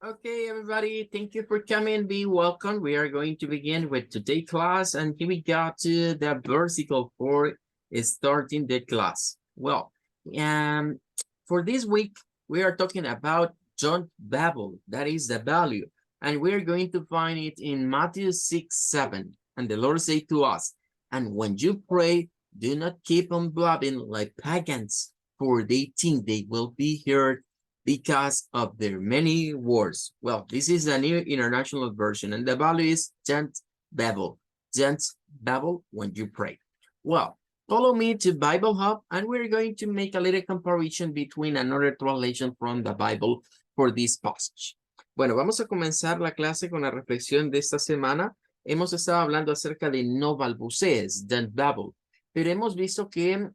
Okay, everybody, thank you for coming. Be welcome. We are going to begin with today's class, and here we got to the versicle for starting the class. Well, for this week, we are talking about John Babel, that is the value, and we're going to find it in Matthew 6:7. And the Lord said to us, and when you pray, do not keep on blabbing like pagans, for they think they will be heard because of their many words. Well, this is a new international version, and the value is Gent Babel. Gent Babel when you pray. Well, follow me to Bible Hub, and we're going to make a little comparison between another translation from the Bible for this passage. Bueno, vamos a comenzar la clase con la reflexión de esta semana. Hemos estado hablando acerca de no balbucees, Gent Babel, pero hemos visto que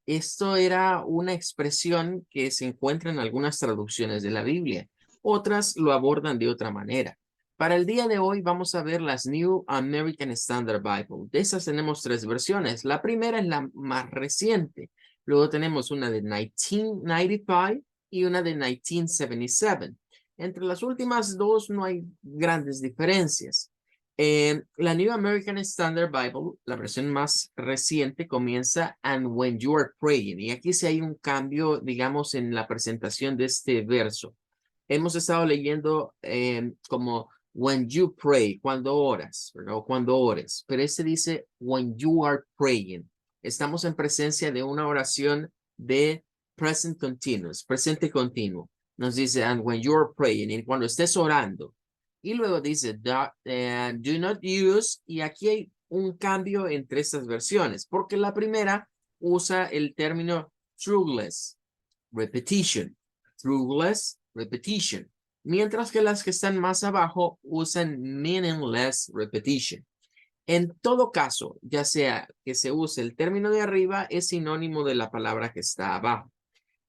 esto era una expresión que se encuentra en algunas traducciones de la Biblia. Otras lo abordan de otra manera. Para el día de hoy vamos a ver las New American Standard Bible. De esas tenemos tres versiones. La primera es la más reciente. Luego tenemos una de 1995 y una de 1977. Entre las últimas dos no hay grandes diferencias. La New American Standard Bible, la versión más reciente, comienza and when you are praying. Y aquí sí hay un cambio, digamos, en la presentación de este verso. Hemos estado leyendo como when you pray, cuando oras, ¿verdad? O cuando ores. Pero este dice when you are praying. Estamos en presencia de una oración de present continuous, presente continuo. Nos dice and when you are praying, y cuando estés orando. Y luego dice, do not use, y aquí hay un cambio entre estas versiones, porque la primera usa el término trueless repetition, trueless repetition, mientras que las que están más abajo usan meaningless repetition. En todo caso, ya sea que se use el término de arriba, es sinónimo de la palabra que está abajo.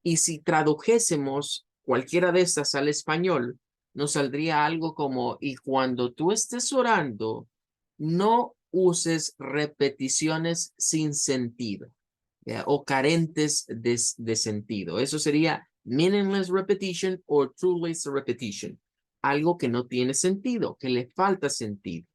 Y si tradujésemos cualquiera de estas al español, nos saldría algo como, y cuando tú estés orando, no uses repeticiones sin sentido o carentes de sentido. Eso sería meaningless repetition o trueless repetition. Algo que no tiene sentido, que le falta sentido.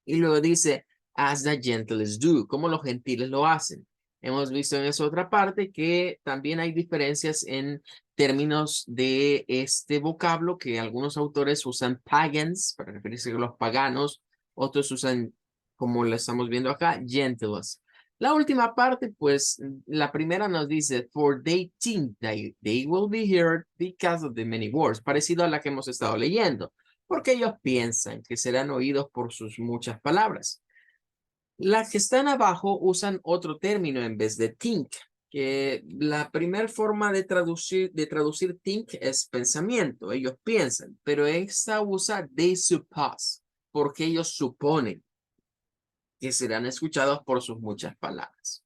Y luego dice, as the gentiles do, como los gentiles lo hacen. Hemos visto en esa otra parte que también hay diferencias en términos de este vocablo, que algunos autores usan pagans para referirse a los paganos, otros usan, como lo estamos viendo acá, gentiles. La última parte, pues, la primera nos dice, for they think they will be heard because of the many words, parecido a la que hemos estado leyendo, porque ellos piensan que serán oídos por sus muchas palabras. Las que están abajo usan otro término en vez de think, que la primera forma de traducir think es pensamiento, ellos piensan, pero esta usa they suppose, porque ellos suponen que serán escuchados por sus muchas palabras.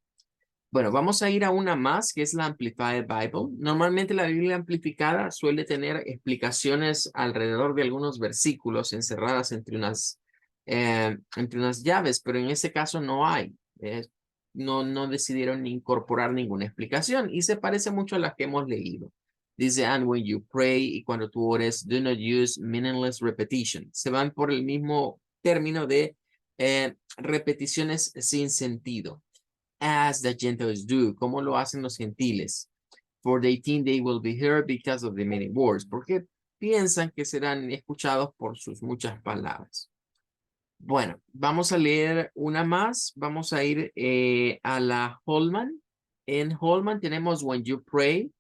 Bueno, vamos a ir a una más, que es la Amplified Bible. Normalmente la Biblia amplificada suele tener explicaciones alrededor de algunos versículos encerradas entre unas llaves, pero en este caso no hay. No decidieron incorporar ninguna explicación y se parece mucho a las que hemos leído. Dice, and when you pray, y cuando tú ores, do not use meaningless repetition. Se van por el mismo término de repeticiones sin sentido. As the Gentiles do, como lo hacen los gentiles. For they think they will be heard because of the many words, porque piensan que serán escuchados por sus muchas palabras. Bueno, vamos a leer una más. Vamos a ir a la Holman. En Holman tenemos When You Pray,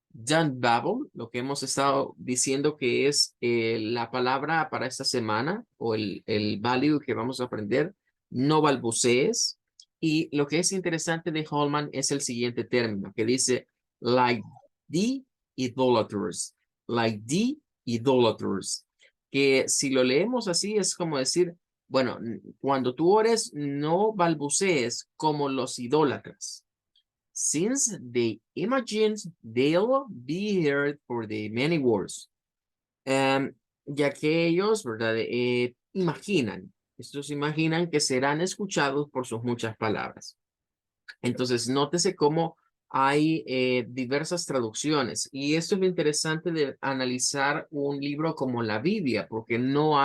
Don't Babble, lo que hemos estado diciendo que es la palabra para esta semana o el value que vamos a aprender. No balbucees. Y lo que es interesante de Holman es el siguiente término que dice like the idolaters, like the idolaters, que si lo leemos así es como decir, bueno, cuando tú ores no balbucees como los idólatras. Since they imagine they'll be heard for the many words. Ya que ellos, ¿verdad? Imaginan, estos imaginan que serán escuchados por sus muchas palabras. Entonces, nótese cómo hay diversas traducciones. Y esto es lo interesante de analizar un libro como la Biblia, porque no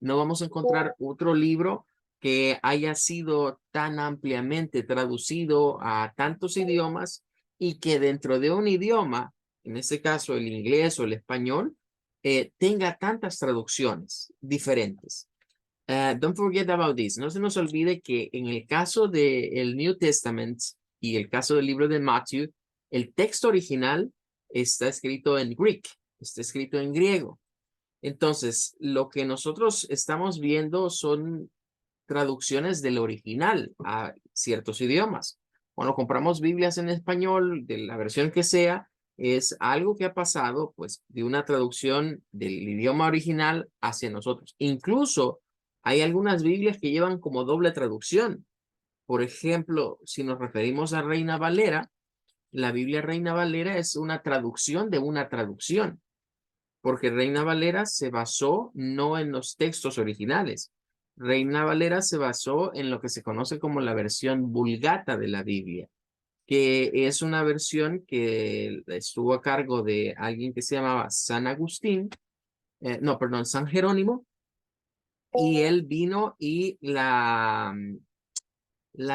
vamos a encontrar otro libro que haya sido tan ampliamente traducido a tantos idiomas y que dentro de un idioma, en este caso el inglés o el español, tenga tantas traducciones diferentes. Don't forget about this. No se nos olvide que en el caso del New Testament y el caso del libro de Matthew, el texto original está escrito en Greek, está escrito en griego. Entonces, lo que nosotros estamos viendo son traducciones del original a ciertos idiomas. Cuando compramos Biblias en español, de la versión que sea, es algo que ha pasado, pues, de una traducción del idioma original hacia nosotros. Incluso hay algunas Biblias que llevan como doble traducción. Por ejemplo, si nos referimos a Reina Valera, la Biblia Reina Valera es una traducción de una traducción, porque Reina Valera se basó no en los textos originales. Reina Valera se basó en lo que se conoce como la versión Vulgata de la Biblia, que es una versión que estuvo a cargo de alguien que se llamaba San Agustín, no, perdón, San Jerónimo, y él vino y la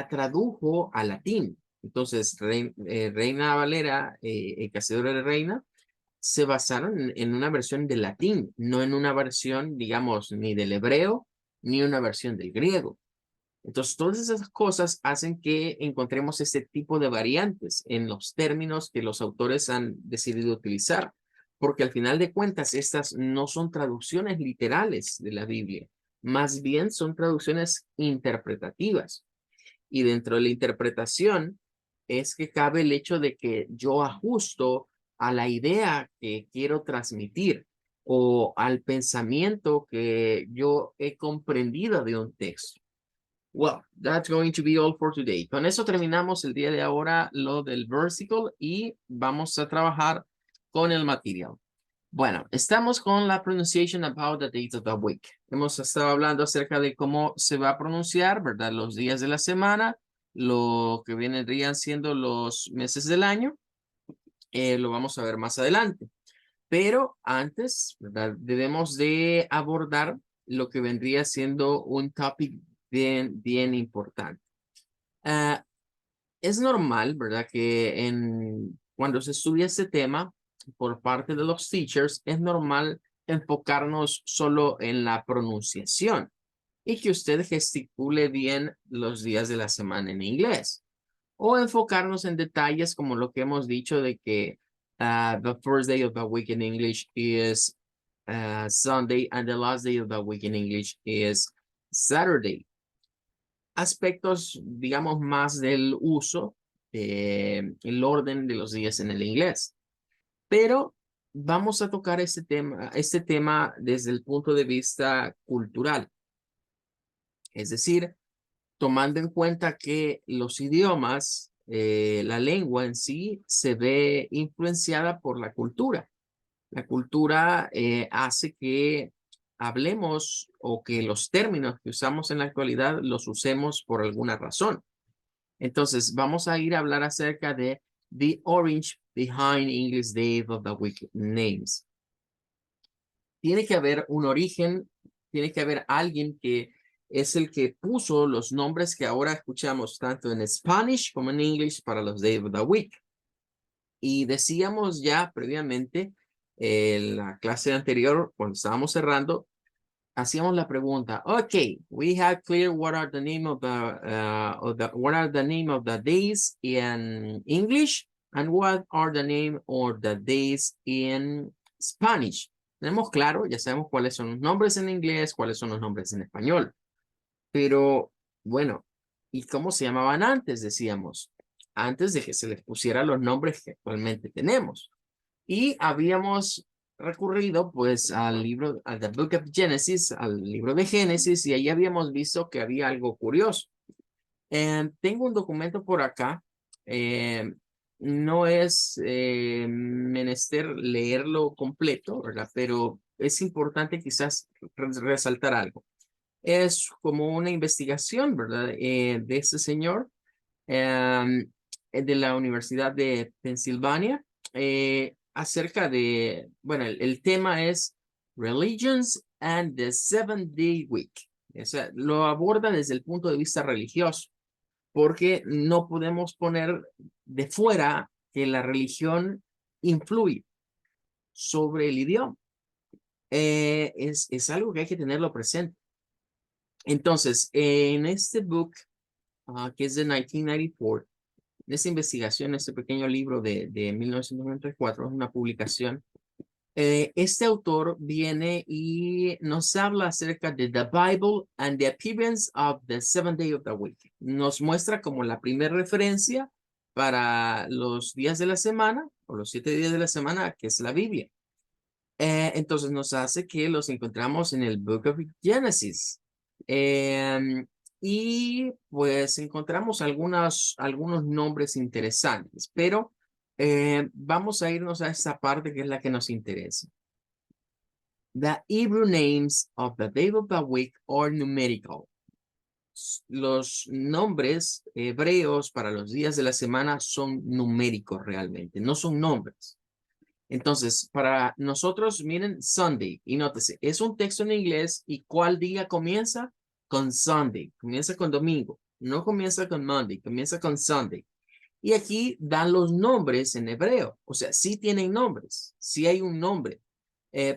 tradujo a latín. Entonces, Reina Valera, el Cazador de Reina, se basaron en una versión del latín, no en una versión, digamos, ni del hebreo, ni una versión del griego. Entonces, todas esas cosas hacen que encontremos este tipo de variantes en los términos que los autores han decidido utilizar, porque al final de cuentas, estas no son traducciones literales de la Biblia, más bien son traducciones interpretativas. Y dentro de la interpretación es que cabe el hecho de que yo ajusto a la idea que quiero transmitir o al pensamiento que yo he comprendido de un texto. Well, that's going to be all for today. Con eso terminamos el día de ahora lo del versicle y vamos a trabajar con el material. Bueno, estamos con la pronunciation about the days of the week. Hemos estado hablando acerca de cómo se va a pronunciar, ¿verdad? Los días de la semana, lo que vendrían siendo los meses del año. Lo vamos a ver más adelante. Pero antes, ¿verdad? Debemos de abordar lo que vendría siendo un topic bien importante. Ah, es normal, ¿verdad? Que cuando se estudia este tema por parte de los teachers, es normal enfocarnos solo en la pronunciación y que usted gesticule bien los días de la semana en inglés. O enfocarnos en detalles como lo que hemos dicho de que the first day of the week in English is Sunday and the last day of the week in English is Saturday. Aspectos, digamos, más del uso, el orden de los días en el inglés. Pero vamos a tocar este tema desde el punto de vista cultural. Es decir, tomando en cuenta que los idiomas, la lengua en sí, se ve influenciada por la cultura. La cultura hace que hablemos o que los términos que usamos en la actualidad los usemos por alguna razón. Entonces, vamos a ir a hablar acerca de the orange behind English Day of the Week names. Tiene que haber un origen, tiene que haber alguien que es el que puso los nombres que ahora escuchamos tanto en Spanish como en English para los Day of the Week. Y decíamos ya previamente, en la clase anterior, cuando estábamos cerrando, hacíamos la pregunta, okay, we have clear what are the name of what are the name of the days in English and what are the name of the days in Spanish. Tenemos claro, ya sabemos cuáles son los nombres en inglés, cuáles son los nombres en español. Pero, bueno, ¿y cómo se llamaban antes? Decíamos, antes de que se les pusiera los nombres que actualmente tenemos. Y habíamos recurrido pues al libro, a The Book of Genesis, al libro de Génesis, y ahí habíamos visto que había algo curioso. Tengo un documento por acá, no es menester leerlo completo, ¿verdad? Pero es importante quizás resaltar algo. Es como una investigación, ¿verdad? De este señor. de la Universidad de Pensilvania acerca de, bueno, el tema es Religions and the Seven-Day Week. O sea, lo aborda desde el punto de vista religioso, porque no podemos poner de fuera que la religión influye sobre el idioma. Es algo que hay que tenerlo presente. Entonces, en este book, que es de 1994, en esta investigación, este pequeño libro de 1994, es una publicación, este autor viene y nos habla acerca de the Bible and the appearance of the seventh day of the week. Nos muestra como la primera referencia para los días de la semana, o los 7 días de la semana, que es la Biblia. Entonces nos hace que los encontramos en el Book of Genesis. Y pues encontramos algunos nombres interesantes, pero vamos a irnos a esta parte que es la que nos interesa. The Hebrew names of the day of the week are numerical. Los nombres hebreos para los días de la semana son numéricos realmente, no son nombres. Entonces, para nosotros, miren, Sunday, y nótese, es un texto en inglés, ¿y cuál día comienza? Con Sunday, comienza con domingo, no comienza con Monday, comienza con Sunday. Y aquí dan los nombres en hebreo, o sea, sí tienen nombres, sí hay un nombre.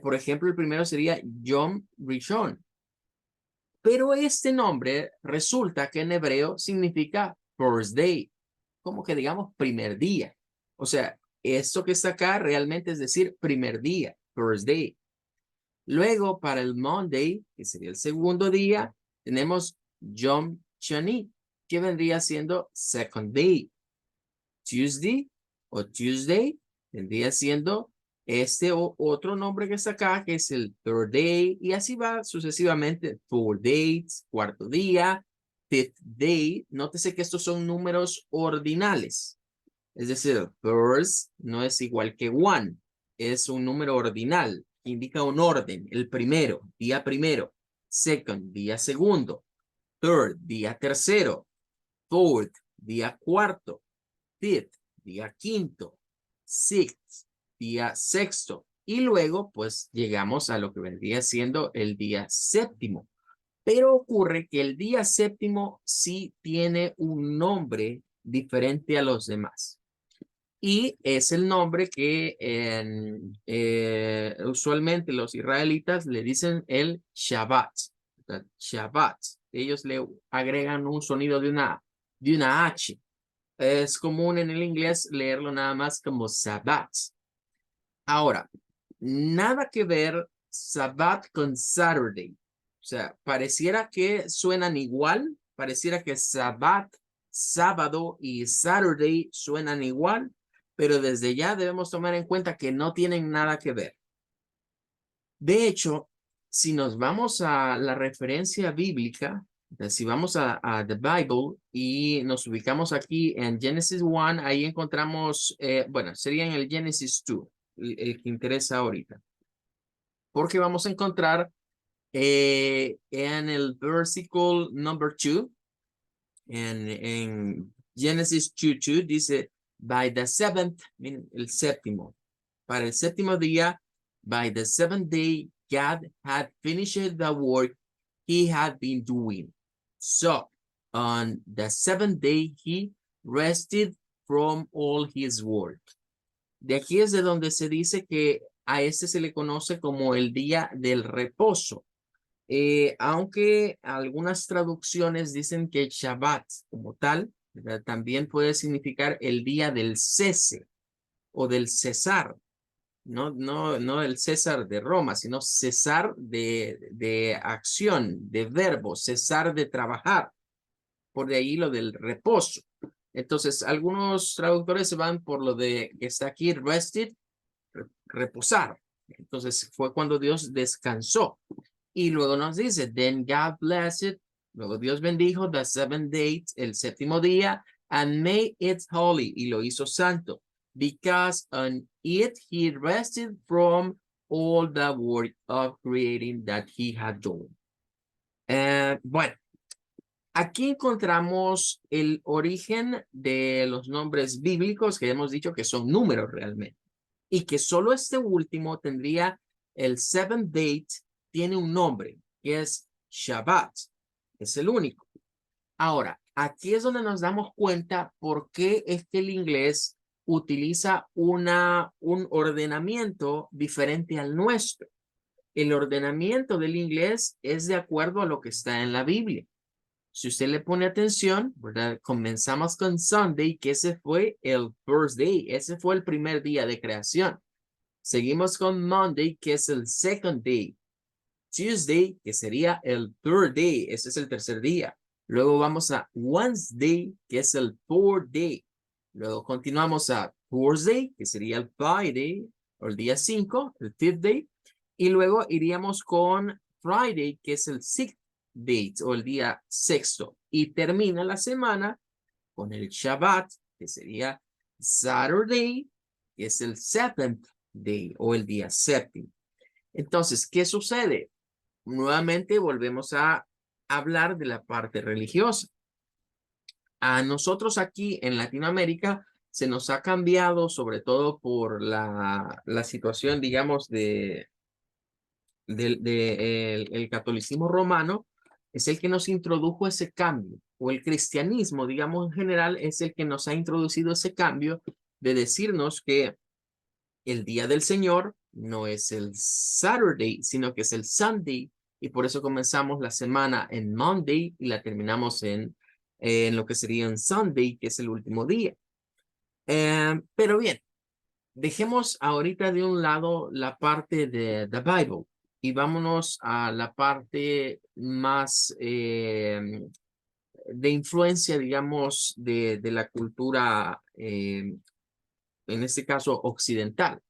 Por ejemplo, el primero sería Yom Rishon, pero este nombre resulta que en hebreo significa first day, como que digamos primer día. O sea, esto que está acá realmente es decir primer día, first day. Luego para el Monday, que sería el segundo día, tenemos Yom Shani, que vendría siendo second day. Tuesday o Tuesday vendría siendo este otro nombre que está acá, que es el third day, y así va sucesivamente, fourth day, cuarto día, fifth day. Nótese que estos son números ordinales, es decir, first no es igual que one, es un número ordinal, que indica un orden, el primero, día primero, second, día segundo, third, día tercero, fourth, día cuarto, fifth, día quinto, sixth, día sexto, y luego pues llegamos a lo que vendría siendo el día séptimo. Pero ocurre que el día séptimo sí tiene un nombre diferente a los demás. Y es el nombre que usualmente los israelitas le dicen el Shabbat. Shabbat. Ellos le agregan un sonido de una H. Es común en el inglés leerlo nada más como Sabbath. Ahora, nada que ver Sabbath con Saturday. O sea, pareciera que suenan igual, pareciera que Sabbath, sábado y Saturday suenan igual, pero desde ya debemos tomar en cuenta que no tienen nada que ver. De hecho, si nos vamos a la referencia bíblica, si vamos a The Bible y nos ubicamos aquí en Genesis 1, ahí encontramos, bueno, sería en el Genesis 2, el que interesa ahorita. Porque vamos a encontrar en el versículo number 2, en Genesis 2:2, dice, by the seventh, miren, el séptimo, para el séptimo día, by the seventh day, God had finished the work he had been doing. So, on the seventh day, he rested from all his work. De aquí es de donde se dice que a este se le conoce como el día del reposo. Aunque algunas traducciones dicen que Shabbat como tal, ¿verdad? También puede significar el día del cese o del cesar. No el César de Roma, sino cesar de acción, de verbo, cesar de trabajar. Por de ahí lo del reposo. Entonces, algunos traductores se van por lo de que está aquí, rested, reposar. Entonces, fue cuando Dios descansó. Y luego nos dice, then God blessed, luego Dios bendijo the seventh day, el séptimo día, and made it holy, y lo hizo santo, because on it he rested from all the work of creating that he had done. Bueno, Aquí encontramos el origen de los nombres bíblicos que hemos dicho que son números realmente. Y que solo este último tendría el seventh date, tiene un nombre, que es Shabbat. Es el único. Ahora, aquí es donde nos damos cuenta por qué es que el inglés utiliza un ordenamiento diferente al nuestro. El ordenamiento del inglés es de acuerdo a lo que está en la Biblia. Si usted le pone atención, ¿verdad? Comenzamos con Sunday, que ese fue el first day, ese fue el primer día de creación. Seguimos con Monday, que es el second day. Tuesday, que sería el third day, ese es el tercer día. Luego vamos a Wednesday, que es el fourth day. Luego continuamos a Thursday, que sería el Friday, o el día 5, el fifth day. Y luego iríamos con Friday, que es el sixth day, o el día sexto. Y termina la semana con el Shabbat, que sería Saturday, que es el seventh day, o el día séptimo. Entonces, ¿qué sucede? Nuevamente volvemos a hablar de la parte religiosa. A nosotros aquí en Latinoamérica se nos ha cambiado, sobre todo por la situación, digamos, el catolicismo romano, es el que nos introdujo ese cambio, o el cristianismo, digamos, en general, es el que nos ha introducido ese cambio de decirnos que el día del Señor no es el Saturday, sino que es el Sunday, y por eso comenzamos la semana en Monday y la terminamos en lo que sería en Sunday, que es el último día. Pero bien, dejemos ahorita de un lado la parte de the Bible y vámonos a la parte más de influencia, digamos, de la cultura, en este caso occidental.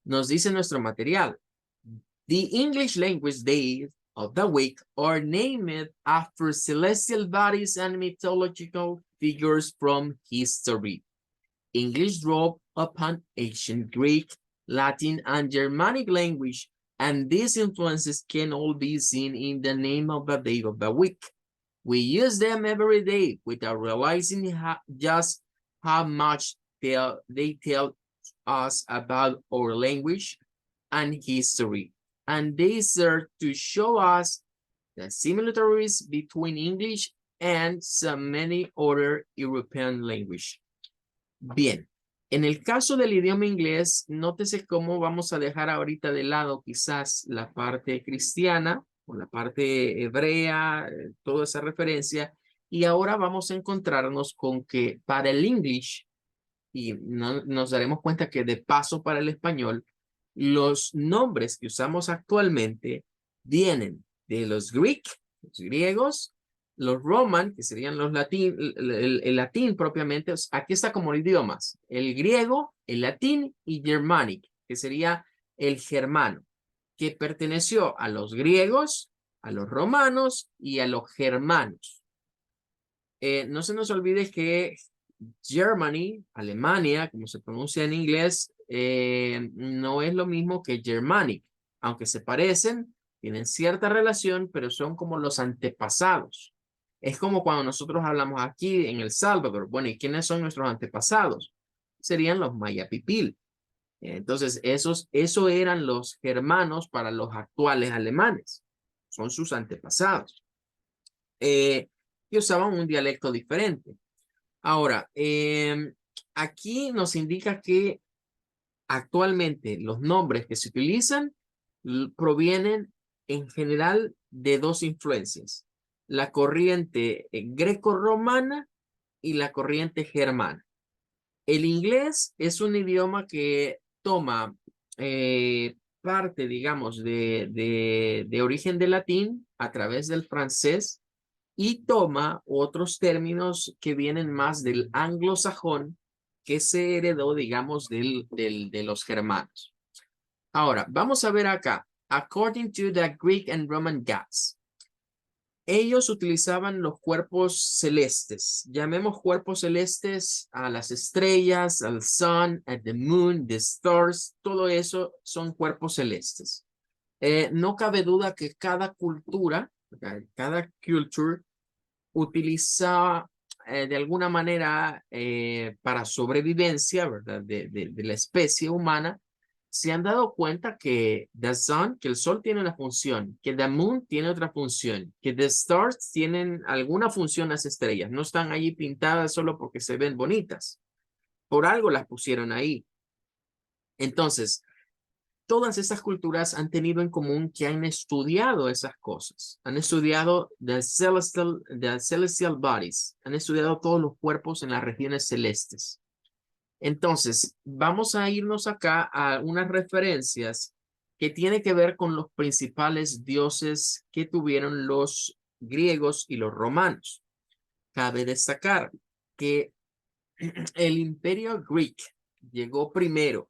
Nos dice nuestro material. The English language days of the week are named after celestial bodies and mythological figures from history. English drew upon ancient Greek, Latin, and Germanic language, and these influences can all be seen in the name of the day of the week. We use them every day without realizing just how much they tell us about our language and history, and they serve to show us the similarities between English and so many other European languages. Bien, en el caso del idioma inglés, nótese cómo vamos a dejar ahorita de lado quizás la parte cristiana o la parte hebrea, toda esa referencia, y ahora vamos a encontrarnos con que para el English, y nos daremos cuenta que de paso para el español, los nombres que usamos actualmente vienen de los Greek, los griegos, los Roman, que serían los latín, el latín propiamente. Aquí está como idiomas, el griego, el latín y Germanic, que sería el germano, que perteneció a los griegos, a los romanos y a los germanos. No se nos olvide que Germany, Alemania, como se pronuncia en inglés, no es lo mismo que Germanic, aunque se parecen, tienen cierta relación, pero son como los antepasados. Es como cuando nosotros hablamos aquí en El Salvador. Bueno, ¿y quiénes son nuestros antepasados? Serían los Mayapipil. Entonces, eso eran los germanos para los actuales alemanes. Son sus antepasados. Que usaban un dialecto diferente. Ahora, aquí nos indica que actualmente los nombres que se utilizan provienen en general de dos influencias, la corriente greco-romana y la corriente germana. El inglés es un idioma que toma parte, digamos, de origen de latín a través del francés y toma otros términos que vienen más del anglosajón que se heredó, digamos, de los germanos. Ahora, vamos a ver acá. According to the Greek and Roman gods, ellos utilizaban los cuerpos celestes. Llamemos cuerpos celestes a las estrellas, al sun, at the moon, the stars. Todo eso son cuerpos celestes. No cabe duda que cada cultura, cada culture utiliza de alguna manera para sobrevivencia, ¿verdad? De la especie humana, se han dado cuenta que the sun, que el sol tiene una función, que the moon tiene otra función, que the stars tienen alguna función las estrellas, no están allí pintadas solo porque se ven bonitas, por algo las pusieron ahí. Entonces, todas esas culturas han tenido en común que han estudiado esas cosas. Han estudiado the celestial bodies. Han estudiado todos los cuerpos en las regiones celestes. Entonces, vamos a irnos acá a unas referencias que tienen que ver con los principales dioses que tuvieron los griegos y los romanos. Cabe destacar que el imperio griego llegó primero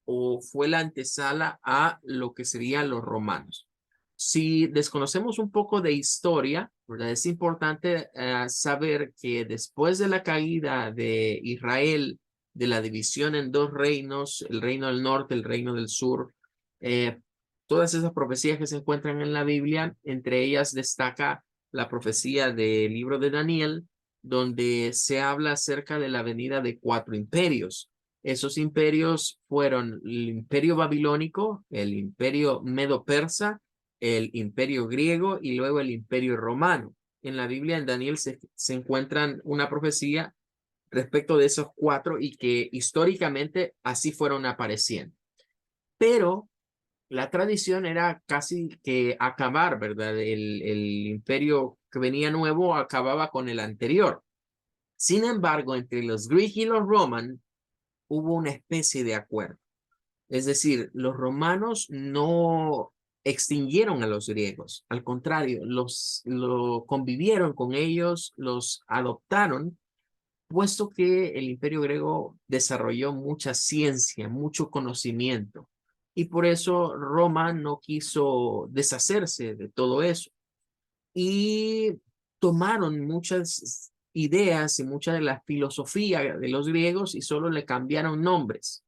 o fue la antesala a lo que serían los romanos. Si desconocemos un poco de historia, ¿verdad? Es importante saber que después de la caída de Israel, de la división en dos reinos, el reino del norte, el reino del sur, todas esas profecías que se encuentran en la Biblia, entre ellas destaca la profecía del libro de Daniel, donde se habla acerca de la venida de cuatro imperios. Esos imperios fueron el imperio babilónico, el imperio medo-persa, el imperio griego y luego el imperio romano. En la Biblia, en Daniel, se encuentran una profecía respecto de esos cuatro y que históricamente así fueron apareciendo. Pero la tradición era casi que acabar, ¿verdad? El imperio que venía nuevo acababa con el anterior. Sin embargo, entre los griegos y los romanos hubo una especie de acuerdo. Es decir, los romanos no extinguieron a los griegos, al contrario, lo convivieron con ellos, los adoptaron, puesto que el imperio griego desarrolló mucha ciencia, mucho conocimiento, y por eso Roma no quiso deshacerse de todo eso. Y tomaron muchas ideas y mucha de la filosofía de los griegos y solo le cambiaron nombres.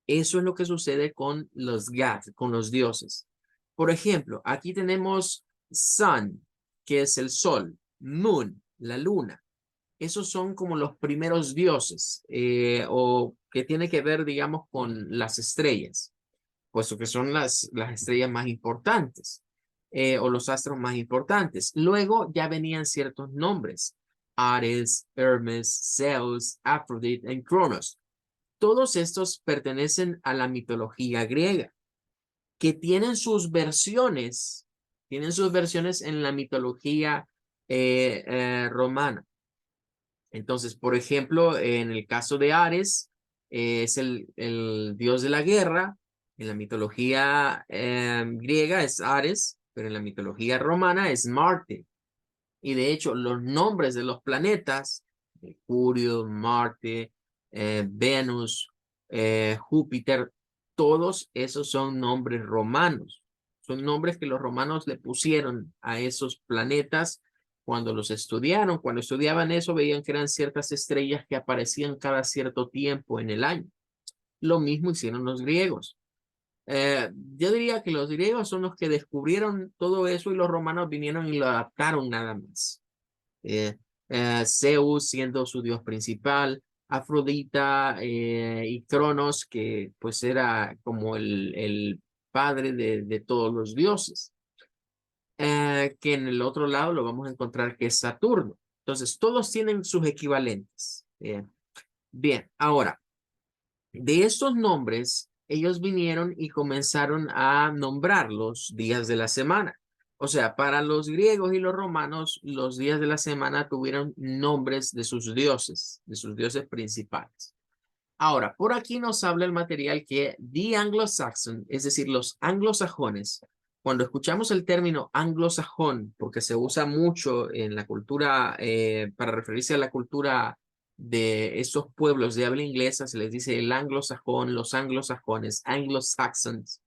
Eso es lo que sucede con los gods, con los dioses. Por ejemplo, aquí tenemos Sun, que es el sol, Moon, la luna. Esos son como los primeros dioses, o que tiene que ver, digamos, con las estrellas, puesto que son las estrellas más importantes, o los astros más importantes. Luego ya venían ciertos nombres, Ares, Hermes, Zeus, Aphrodite y Cronos. Todos estos pertenecen a la mitología griega, que tienen sus versiones en la mitología romana. Entonces, por ejemplo, en el caso de Ares, es el dios de la guerra. En la mitología griega es Ares, pero en la mitología romana es Marte. Y de hecho, los nombres de los planetas, Mercurio, Marte, Venus, Júpiter, todos esos son nombres romanos. Son nombres que los romanos le pusieron a esos planetas cuando los estudiaron. Cuando estudiaban eso, veían que eran ciertas estrellas que aparecían cada cierto tiempo en el año. Lo mismo hicieron los griegos. Yo diría que los griegos son los que descubrieron todo eso y los romanos vinieron y lo adaptaron nada más. Zeus siendo su dios principal, Afrodita y Cronos, que pues era como el padre de todos los dioses. Que en el otro lado lo vamos a encontrar que es Saturno. Entonces, todos tienen sus equivalentes. Bien, ahora, de estos nombres, ellos vinieron y comenzaron a nombrar los días de la semana. O sea, para los griegos y los romanos, los días de la semana tuvieron nombres de sus dioses principales. Ahora, por aquí nos habla el material que the Anglo-Saxon, es decir, los anglosajones, cuando escuchamos el término anglosajón, porque se usa mucho en la cultura, para referirse a la cultura de esos pueblos de habla inglesa, se les dice el anglosajón, los anglosajones, anglo-saxons.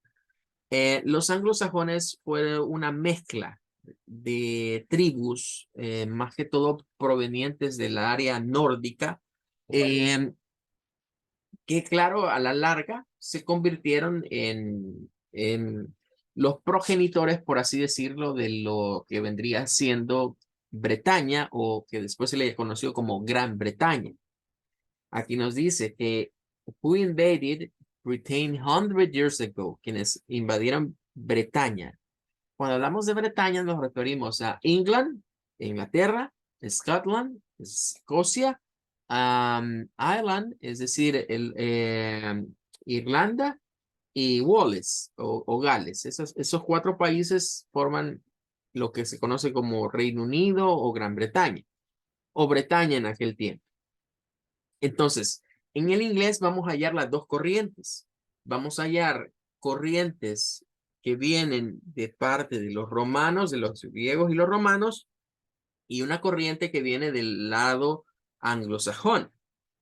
Los anglosajones fue una mezcla de tribus, más que todo provenientes de la área nórdica, que claro, a la larga se convirtieron en los progenitores, por así decirlo, de lo que vendría siendo Bretaña, o que después se le conoció como Gran Bretaña. Aquí nos dice que who invaded Britain 100 years ago, quienes invadieron Bretaña. Cuando hablamos de Bretaña nos referimos a England, Inglaterra, Scotland, Escocia, Ireland, es decir, Irlanda y Wales o Gales. Esos 4 países forman lo que se conoce como Reino Unido o Gran Bretaña, o Bretaña en aquel tiempo. Entonces, en el inglés vamos a hallar las 2 corrientes. Vamos a hallar corrientes que vienen de parte de los romanos, de los griegos y los romanos, y una corriente que viene del lado anglosajón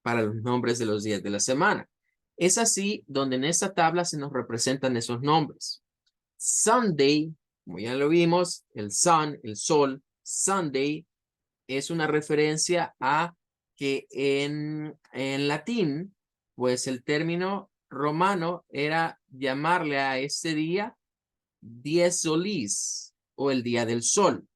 para los nombres de los días de la semana. Es así donde en esta tabla se nos representan esos nombres. Sunday, como ya lo vimos, el sun, el sol, Sunday, es una referencia a que en latín, pues el término romano era llamarle a este día dies solis o el día del sol.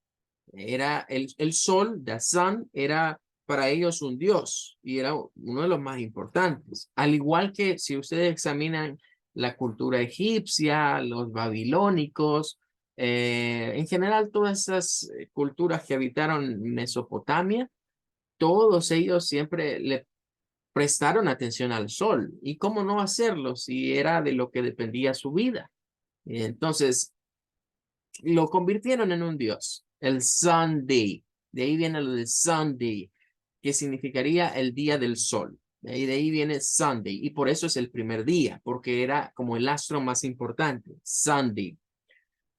Era el sol, the sun, era para ellos un dios y era uno de los más importantes. Al igual que si ustedes examinan la cultura egipcia, los babilónicos, en general todas esas culturas que habitaron Mesopotamia, todos ellos siempre le prestaron atención al sol. ¿Y cómo no hacerlo si era de lo que dependía su vida? Entonces, lo convirtieron en un dios, el Sunday. De ahí viene lo de Sunday, que significaría el día del sol. De ahí viene Sunday, y por eso es el primer día, porque era como el astro más importante, Sunday.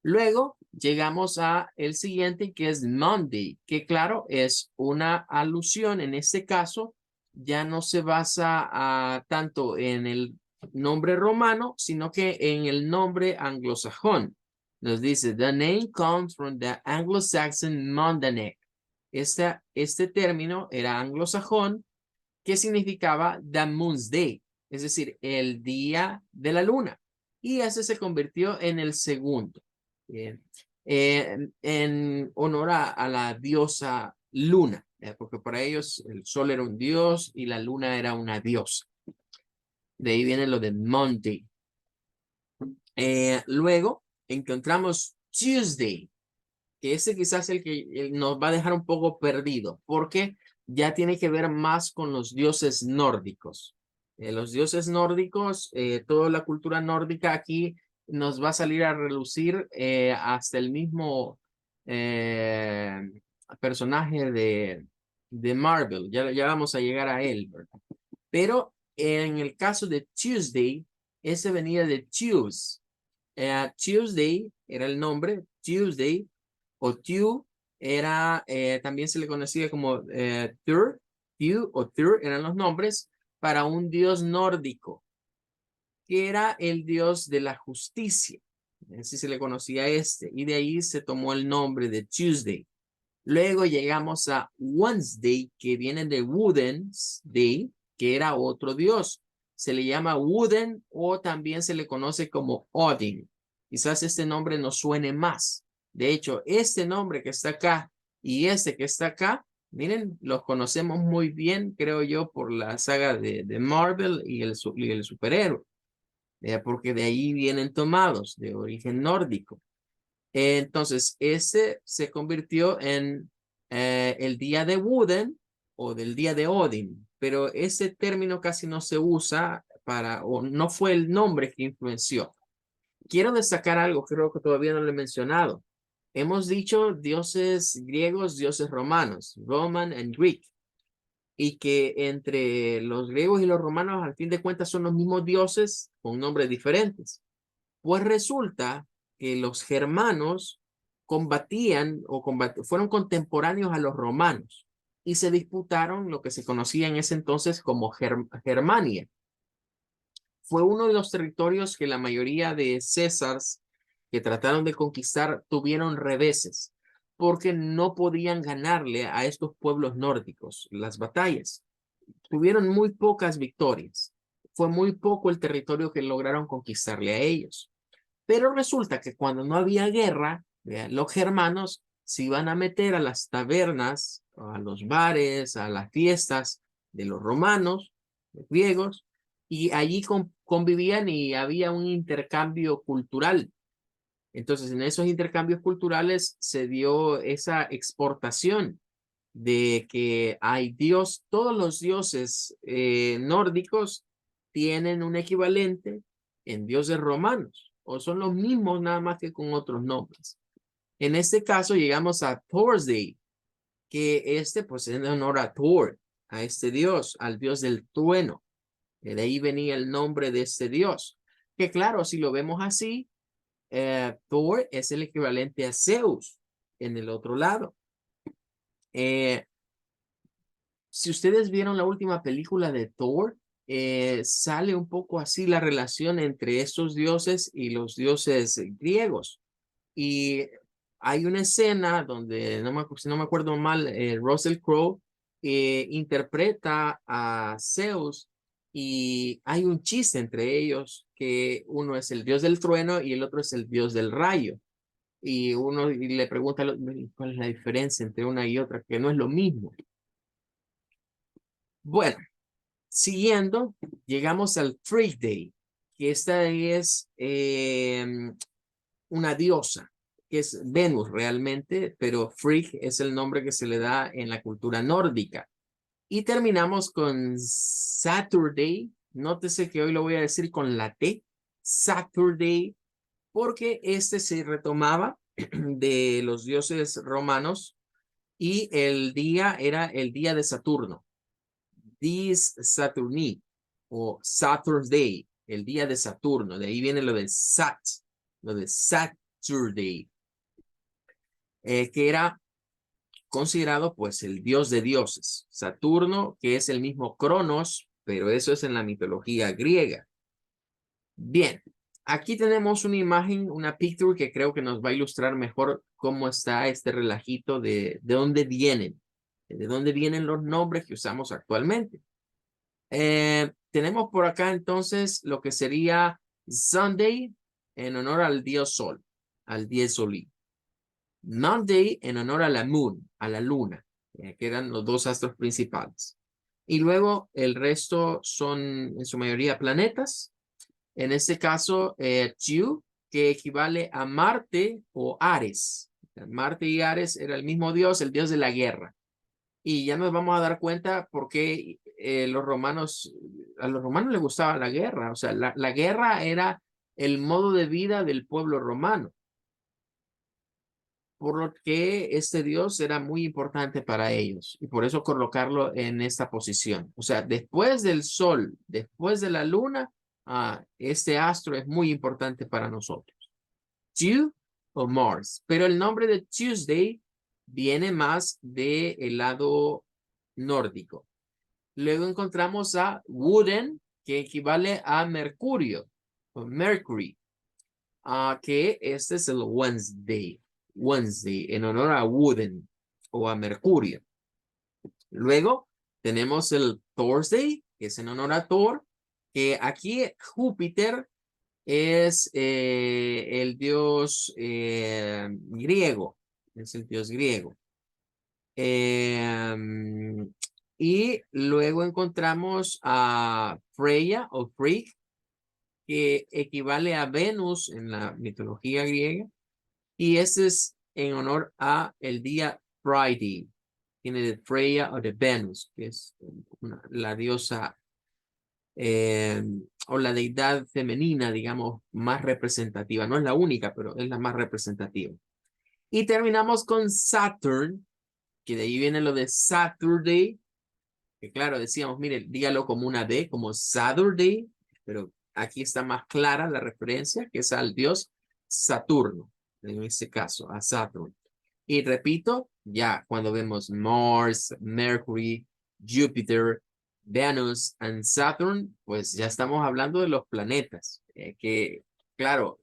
Luego llegamos a el siguiente, que es Monday, que claro, es una alusión, en este caso, ya no se basa tanto en el nombre romano, sino que en el nombre anglosajón. Nos dice, the name comes from the Anglo-Saxon Mondanek. Este término era anglosajón, que significaba the moon's day, es decir, el día de la luna. Y ese se convirtió en el segundo. Bien. En honor a la diosa Luna, porque para ellos el sol era un dios y la luna era una diosa. De ahí viene lo de Monday. Luego encontramos Tuesday, que ese quizás es el que nos va a dejar un poco perdido, porque ya tiene que ver más con los dioses nórdicos. Los dioses nórdicos, toda la cultura nórdica aquí nos va a salir a relucir hasta el mismo eh, personaje de Marvel. Ya vamos a llegar a él, ¿verdad? Pero en el caso de Tuesday, ese venía de Tues. Tuesday era el nombre, Tuesday, o Tew era, también se le conocía como Tyr, Tew o Tyr eran los nombres para un dios nórdico, que era el dios de la justicia. Así se le conocía y de ahí se tomó el nombre de Tuesday. Luego llegamos a Wednesday, que viene de Woden's Day, que era otro dios. Se le llama Woden o también se le conoce como Odin. Quizás este nombre nos suene más. De hecho, este nombre que está acá y este que está acá, miren, los conocemos muy bien, creo yo, por la saga de Marvel y el superhéroe, porque de ahí vienen tomados, de origen nórdico. Entonces, ese se convirtió en el día de Woden o del día de Odin, pero ese término casi no se usa o no fue el nombre que influenció. Quiero destacar algo, creo que todavía no lo he mencionado. Hemos dicho dioses griegos, dioses romanos, Roman and Greek, y que entre los griegos y los romanos, al fin de cuentas, son los mismos dioses con nombres diferentes. Pues resulta que los germanos combatían fueron contemporáneos a los romanos y se disputaron lo que se conocía en ese entonces como Germania. Fue uno de los territorios que la mayoría de Césars que trataron de conquistar tuvieron reveses porque no podían ganarle a estos pueblos nórdicos las batallas. Tuvieron muy pocas victorias. Fue muy poco el territorio que lograron conquistarle a ellos. Pero resulta que cuando no había guerra, los germanos se iban a meter a las tabernas, a los bares, a las fiestas de los romanos, los griegos, y allí convivían y había un intercambio cultural. Entonces, en esos intercambios culturales se dio esa exportación de que hay Dios, todos los dioses nórdicos tienen un equivalente en dioses romanos, o son los mismos nada más que con otros nombres. En este caso llegamos a Thor's Day, que pues en honor a Thor, a este dios, al dios del trueno. De ahí venía el nombre de este dios. Que claro, si lo vemos así, Thor es el equivalente a Zeus en el otro lado. Si ustedes vieron la última película de Thor, sale un poco así la relación entre estos dioses y los dioses griegos. Y hay una escena donde, si no me acuerdo mal, Russell Crowe interpreta a Zeus y hay un chiste entre ellos que uno es el dios del trueno y el otro es el dios del rayo. Y uno le pregunta cuál es la diferencia entre una y otra, que no es lo mismo. Bueno, siguiendo, llegamos al Frigg Day, que esta es una diosa, que es Venus realmente, pero Frigg es el nombre que se le da en la cultura nórdica. Y terminamos con Saturday. Nótese que hoy lo voy a decir con la T, Saturday, porque este se retomaba de los dioses romanos y el día era el día de Saturno. This Saturni o Saturday, el día de Saturno. De ahí viene lo de Saturday, que era considerado pues el dios de dioses. Saturno, que es el mismo Cronos, pero eso es en la mitología griega. Bien, aquí tenemos una imagen, una picture que creo que nos va a ilustrar mejor cómo está este relajito de dónde vienen los nombres que usamos actualmente. Tenemos por acá entonces lo que sería Sunday en honor al dios Sol, al dios Solí. Monday en honor a la Moon, a la Luna, que eran los dos astros principales. Y luego el resto son en su mayoría planetas. En este caso, Chu, que equivale a Marte o Ares. Marte y Ares era el mismo dios, el dios de la guerra. Y ya nos vamos a dar cuenta por qué a los romanos les gustaba la guerra. O sea, la guerra era el modo de vida del pueblo romano. Por lo que este dios era muy importante para ellos. Y por eso colocarlo en esta posición. O sea, después del sol, después de la luna, este astro es muy importante para nosotros. Dew o Mars. Pero el nombre de Tuesday viene más del lado nórdico. Luego encontramos a Wooden, que equivale a Mercurio, o Mercury, que este es el Wednesday, en honor a Wooden o a Mercurio. Luego tenemos el Thursday, que es en honor a Thor, que aquí Júpiter es el dios griego, es el dios griego. Y luego encontramos a Freya o Frigg, que equivale a Venus en la mitología griega. Y este es en honor a el día Friday. Tiene de Freya o de Venus, que es la diosa o la deidad femenina, digamos, más representativa. No es la única, pero es la más representativa. Y terminamos con Saturn, que de ahí viene lo de Saturday, que claro, decíamos, mire, dígalo como una D, como Saturday, pero aquí está más clara la referencia, que es al dios Saturno, en este caso, a Saturn. Y repito, ya cuando vemos Mars, Mercury, Júpiter, Venus y Saturn, pues ya estamos hablando de los planetas, que claro,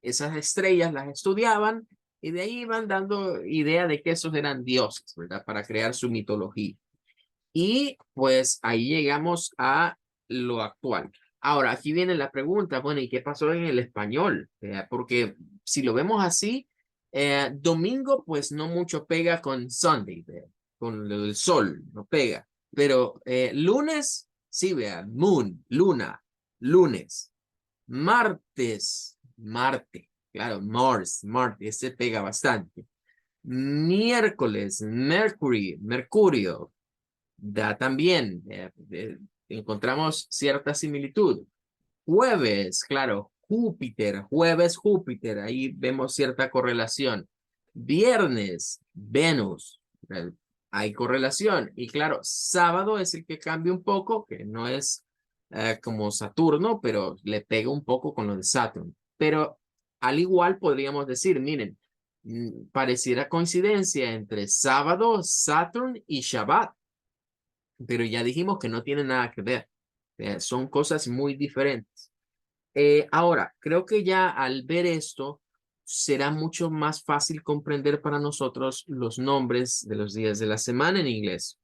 esas estrellas las estudiaban y de ahí iban dando idea de que esos eran dioses, ¿verdad? Para crear su mitología. Y pues ahí llegamos a lo actual. Ahora, aquí viene la pregunta, bueno, ¿y qué pasó en el español? Porque si lo vemos así, Domingo, pues no mucho pega con Sunday, vea, con el sol, no pega. Pero lunes, sí, vea, moon, luna, lunes. Martes, Marte, claro, Marte, ese pega bastante. Miércoles, Mercury, Mercurio, da también, encontramos cierta similitud. Jueves, claro, Júpiter, jueves, Júpiter, ahí vemos cierta correlación. Viernes, Venus, hay correlación. Y claro, sábado es el que cambia un poco, que no es como Saturno, pero le pega un poco con lo de Saturn. Pero al igual podríamos decir, miren, pareciera coincidencia entre sábado, Saturn y Shabbat, pero ya dijimos que no tiene nada que ver. Son cosas muy diferentes. Ahora, creo que ya al ver esto, será mucho más fácil comprender para nosotros los nombres de los días de la semana en inglés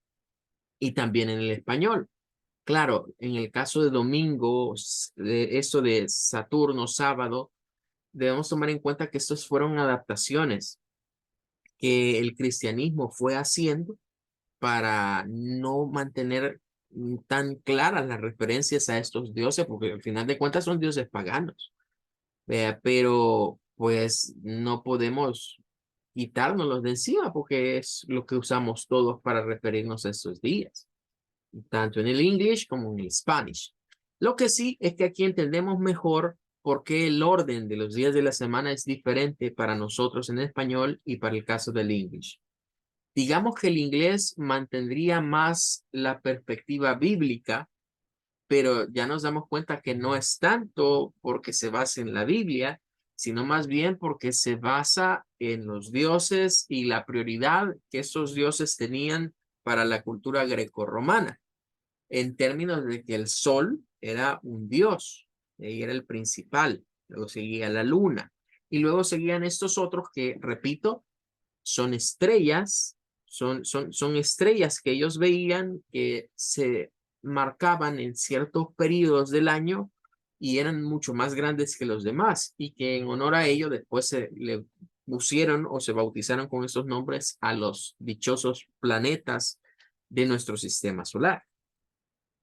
y también en el español. Claro, en el caso de domingo, de eso de Saturno, sábado, debemos tomar en cuenta que estos fueron adaptaciones que el cristianismo fue haciendo para no mantener tan claras las referencias a estos dioses, porque al final de cuentas son dioses paganos. Pero pues no podemos quitárnoslos de encima porque es lo que usamos todos para referirnos a estos días, tanto en el English como en el Spanish. Lo que sí es que aquí entendemos mejor por qué el orden de los días de la semana es diferente para nosotros en español y para el caso del English. Digamos que el inglés mantendría más la perspectiva bíblica, pero ya nos damos cuenta que no es tanto porque se basa en la Biblia, sino más bien porque se basa en los dioses y la prioridad que esos dioses tenían para la cultura grecorromana, en términos de que el sol era un dios, y era el principal, luego seguía la luna, y luego seguían estos otros que, repito, son estrellas, son estrellas que ellos veían que se marcaban en ciertos periodos del año y eran mucho más grandes que los demás y que en honor a ello después se le pusieron o se bautizaron con esos nombres a los dichosos planetas de nuestro sistema solar.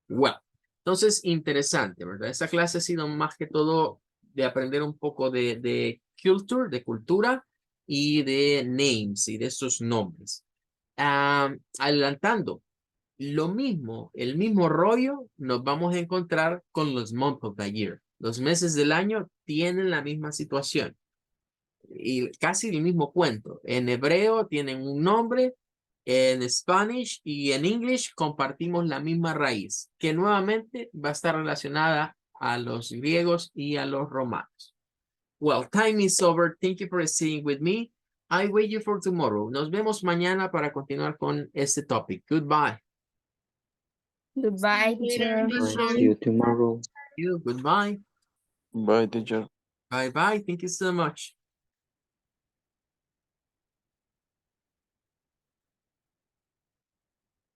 Bueno, entonces interesante, ¿verdad? Esta clase ha sido más que todo de aprender un poco de culture, de cultura y de names y de esos nombres. Adelantando, lo mismo, el mismo rollo nos vamos a encontrar con los months of the year. Los meses del año tienen la misma situación y casi el mismo cuento. En hebreo tienen un nombre, en Spanish y en English compartimos la misma raíz, que nuevamente va a estar relacionada a los griegos y a los romanos. Well, time is over. Thank you for staying with me. I wait you for tomorrow. Nos vemos mañana para continuar con este topic. Goodbye. Goodbye, teacher. See you tomorrow. You, goodbye. Bye, teacher. Bye bye. Thank you so much.